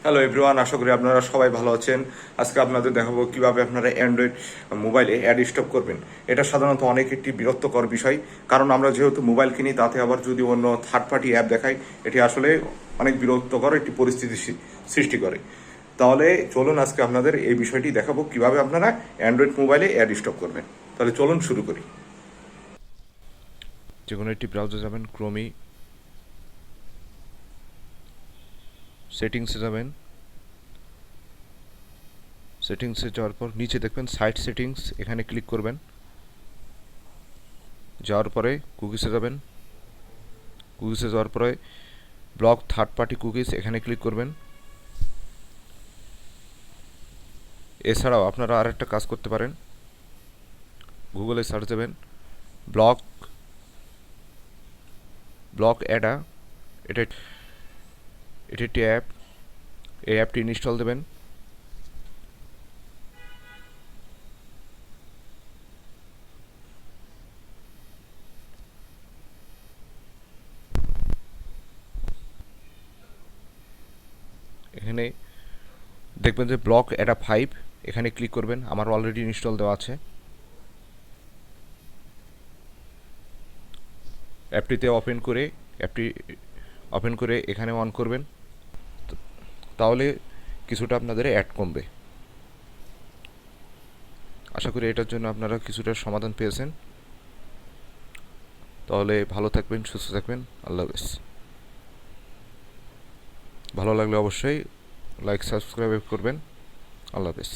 Hello everyone, আশা করি আপনারা সবাই ভালো আছেন। আজকে আপনাদের দেখাবো কিভাবে আপনারা অ্যান্ড্রয়েড মোবাইলে অ্যাড স্টপ করবেন। এটা সাধারণত অনেক একটি বিরক্তকর বিষয়, কারণ আমরা যেহেতু মোবাইল কিনি, তাতে আবার যদি অন্য থার্ড পার্টি অ্যাপ দেখায়, এটি আসলে অনেক বিরক্তকর একটি পরিস্থিতি সৃষ্টি করে। তাহলে চলুন আজকে আপনাদের এই বিষয়টি দেখাবো কিভাবে আপনারা অ্যান্ড্রয়েড মোবাইলে অ্যাড স্টপ করবেন। তাহলে চলুন শুরু করি। যে কোনো একটি ব্রাউজার যাবেন, ক্রোমি সেটিংসে যাবেন। সেটিংসে যাওয়ার পর নিচে দেখবেন সাইট সেটিংস, এখানে ক্লিক করবেন। যাওয়ার পরে কুকিজে যাবেন। কুকিজে যাওয়ার পরে ব্লক থার্ড পার্টি কুকিজ, এখানে ক্লিক করবেন। এছাড়াও আপনারা আরেকটা কাজ করতে পারেন, গুগলে সার্চ দেবেন ব্লক ব্লক অ্যাডা। এটা এটি একটি অ্যাপ। এই অ্যাপটি ইনস্টল দেবেন। এখানে দেখবেন যে ব্লক অ্যাডা 5, এখানে ক্লিক করবেন। আমার অলরেডি ইনস্টল দেওয়া আছে। অ্যাপটি ওপেন করে এখানে অন করবেন। তাহলে কিছুটা আপনাদের অ্যাড কমবে। আশা করি এটার জন্য আপনারা কিছুটা সমাধান পেয়েছেন। তাহলে ভালো থাকবেন, সুস্থ থাকবেন। আল্লাহ হাফেজ। ভালো লাগলে অবশ্যই লাইক সাবস্ক্রাইব করবেন। আল্লাহ হাফেজ।